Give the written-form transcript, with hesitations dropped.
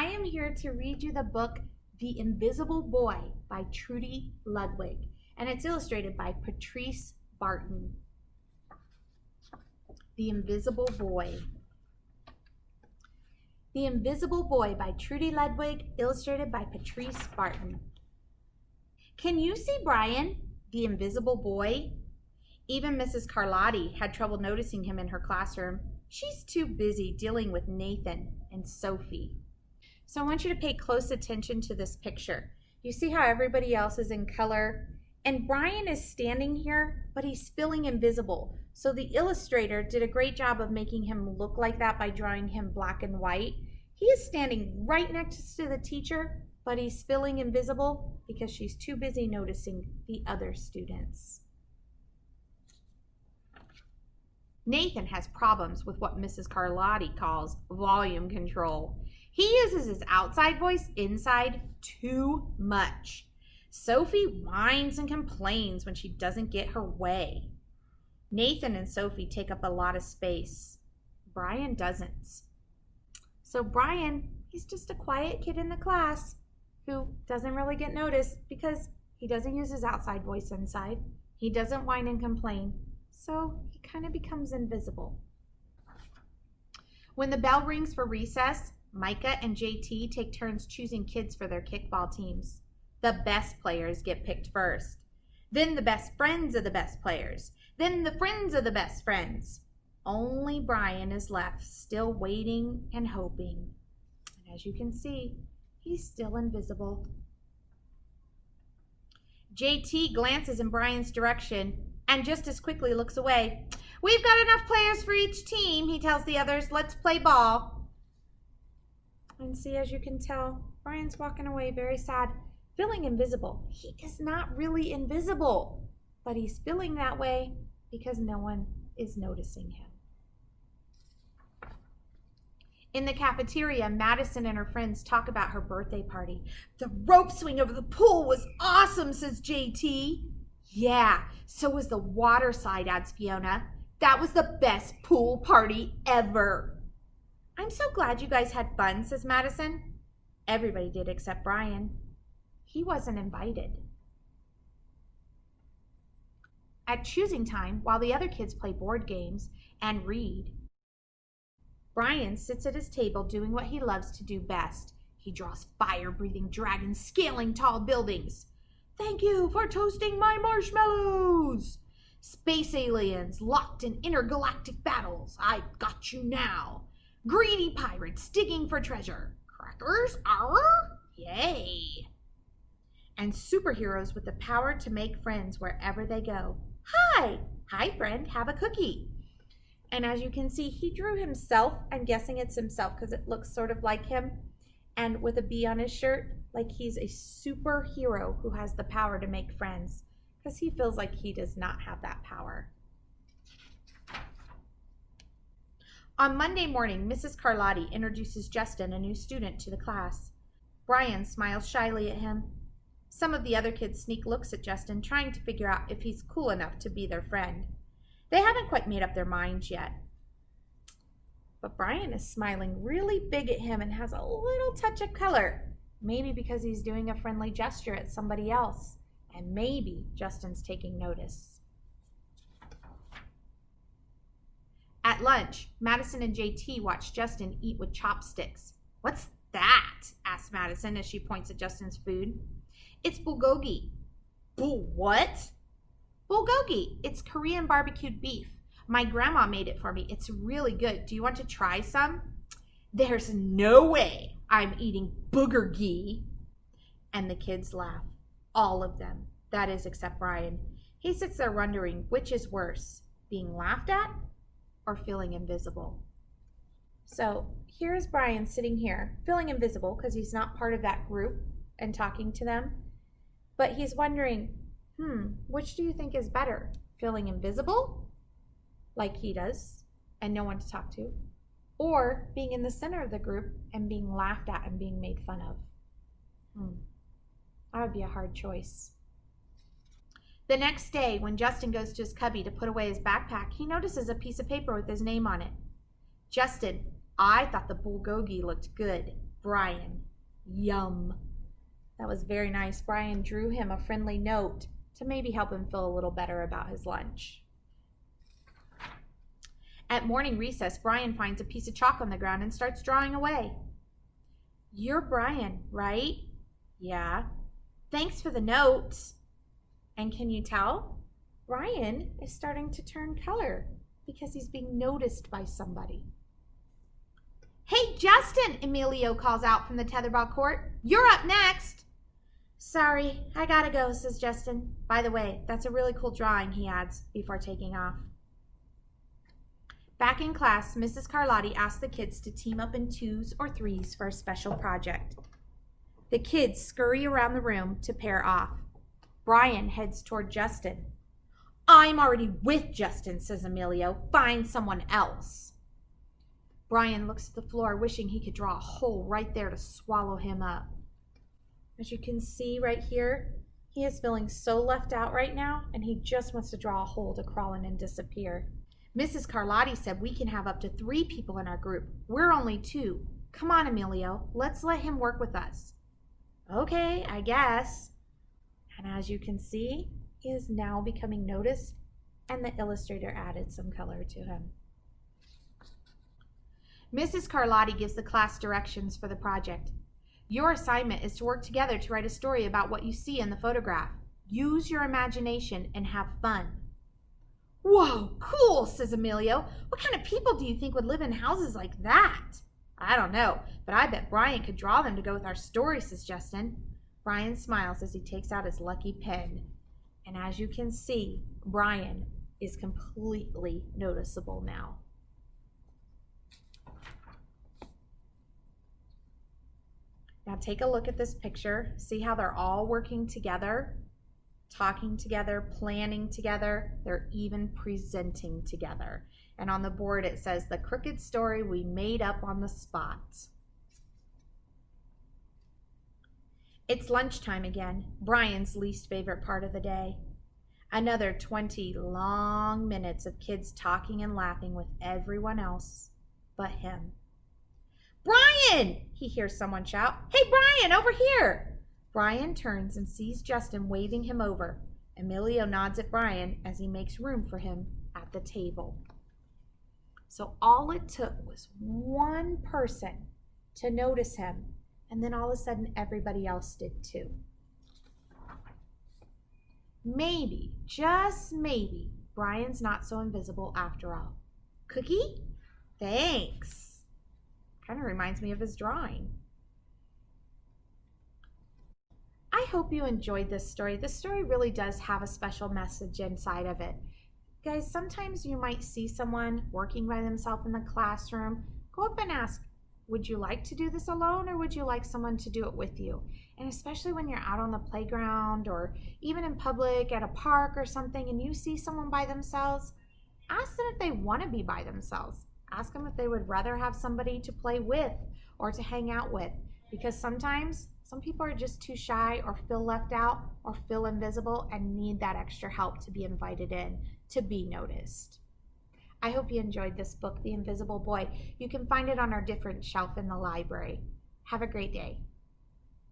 I am here to read you the book The Invisible Boy by Trudy Ludwig, and it's illustrated by Patrice Barton. The Invisible Boy. The Invisible Boy by Trudy Ludwig, illustrated by Patrice Barton. Can you see Brian, the invisible boy? Even Mrs. Carlotti had trouble noticing him in her classroom. She's too busy dealing with Nathan and Sophie. So I want you to pay close attention to this picture. You see how everybody else is in color? And Brian is standing here, but he's feeling invisible. So the illustrator did a great job of making him look like that by drawing him black and white. He is standing right next to the teacher, but he's feeling invisible because she's too busy noticing the other students. Nathan has problems with what Mrs. Carlotti calls volume control. He uses his outside voice inside too much. Sophie whines and complains when she doesn't get her way. Nathan and Sophie take up a lot of space. Brian doesn't. So Brian, he's just a quiet kid in the class who doesn't really get noticed because he doesn't use his outside voice inside. He doesn't whine and complain. So he kind of becomes invisible. When the bell rings for recess, Micah and JT take turns choosing kids for their kickball teams. The best players get picked first. Then the best friends of the best players. Then the friends of the best friends. Only Brian is left, still waiting and hoping. And as you can see, he's still invisible. JT glances in Brian's direction and just as quickly looks away. "We've got enough players for each team," he tells the others. "Let's play ball." And see, as you can tell, Brian's walking away very sad, feeling invisible. He is not really invisible, but he's feeling that way because no one is noticing him. In the cafeteria, Madison and her friends talk about her birthday party. "The rope swing over the pool was awesome," says JT. "Yeah, so was the water slide," adds Fiona. "That was the best pool party ever." "I'm so glad you guys had fun," says Madison. Everybody did except Brian. He wasn't invited. At choosing time, while the other kids play board games and read, Brian sits at his table doing what he loves to do best. He draws fire-breathing dragons scaling tall buildings. "Thank you for toasting my marshmallows." "Space aliens locked in intergalactic battles. I got you now." "Greedy pirates digging for treasure." "Crackers, arr, yay." And superheroes with the power to make friends wherever they go. Hi friend, have a cookie." And as you can see, he drew himself. I'm guessing it's himself because it looks sort of like him. And with a bee on his shirt, like he's a superhero who has the power to make friends, because he feels like he does not have that power. On Monday morning, Mrs. Carlotti introduces Justin, a new student, to the class. Brian smiles shyly at him. Some of the other kids sneak looks at Justin, trying to figure out if he's cool enough to be their friend. They haven't quite made up their minds yet. But Brian is smiling really big at him and has a little touch of color. Maybe because he's doing a friendly gesture at somebody else. And maybe Justin's taking notice. At lunch, Madison and JT watch Justin eat with chopsticks. "What's that?" asks Madison as she points at Justin's food. "It's bulgogi." What?" "Bulgogi. It's Korean barbecued beef. My grandma made it for me. It's really good. Do you want to try some?" "There's no way I'm eating boogergi." And the kids laugh. All of them. That is, except Brian. He sits there wondering which is worse, being laughed at or feeling invisible. So here's Brian sitting here, feeling invisible because he's not part of that group and talking to them. But he's wondering, which do you think is better? Feeling invisible, like he does, and no one to talk to, or being in the center of the group and being laughed at and being made fun of? That would be a hard choice. The next day, when Justin goes to his cubby to put away his backpack, he notices a piece of paper with his name on it. "Justin, I thought the bulgogi looked good. Brian. Yum. That was very nice. Brian drew him a friendly note to maybe help him feel a little better about his lunch. At morning recess, Brian finds a piece of chalk on the ground and starts drawing away. You're Brian, right? Yeah. Thanks for the notes. And can you tell? Brian is starting to turn color because he's being noticed by somebody. Hey, Justin, Emilio calls out from the tetherball court. You're up next. Sorry, I gotta go, says Justin. By the way, that's a really cool drawing, he adds before taking off. Back in class, Mrs. Carlotti asked the kids to team up in 2s or 3s for a special project. The kids scurry around the room to pair off. Brian heads toward Justin. I'm already with Justin, says Emilio. Find someone else. Brian looks at the floor, wishing he could draw a hole right there to swallow him up. As you can see right here, he is feeling so left out right now, and he just wants to draw a hole to crawl in and disappear. Mrs. Carlotti said we can have up to 3 people in our group. We're only 2. Come on, Emilio. Let's let him work with us. Okay, I guess. And as you can see, he is now becoming noticed, and the illustrator added some color to him. Mrs. Carlotti gives the class directions for the project. Your assignment is to work together to write a story about what you see in the photograph. Use your imagination and have fun. Whoa, cool, says Emilio. What kind of people do you think would live in houses like that? I don't know, but I bet Brian could draw them to go with our story, says Justin. Brian smiles as he takes out his lucky pen. And as you can see, Brian is completely noticeable now. Now take a look at this picture. See how they're all working together? Talking together, planning together, they're even presenting together. And on the board it says, the crooked story we made up on the spot. It's lunchtime again, Brian's least favorite part of the day. Another 20 long minutes of kids talking and laughing with everyone else but him. Brian! He hears someone shout. Hey, Brian, over here! Brian turns and sees Justin waving him over. Emilio nods at Brian as he makes room for him at the table. So all it took was one person to notice him, and then all of a sudden everybody else did too. Maybe, just maybe, Brian's not so invisible after all. Cookie? Thanks. Kind of reminds me of his drawing. I hope you enjoyed this story. This story really does have a special message inside of it. Guys, sometimes you might see someone working by themselves in the classroom. Go up and ask, would you like to do this alone, or would you like someone to do it with you? And especially when you're out on the playground or even in public at a park or something and you see someone by themselves, ask them if they want to be by themselves. Ask them if they would rather have somebody to play with or to hang out with, because sometimes some people are just too shy or feel left out or feel invisible and need that extra help to be invited in, to be noticed. I hope you enjoyed this book, The Invisible Boy. You can find it on our different shelf in the library. Have a great day.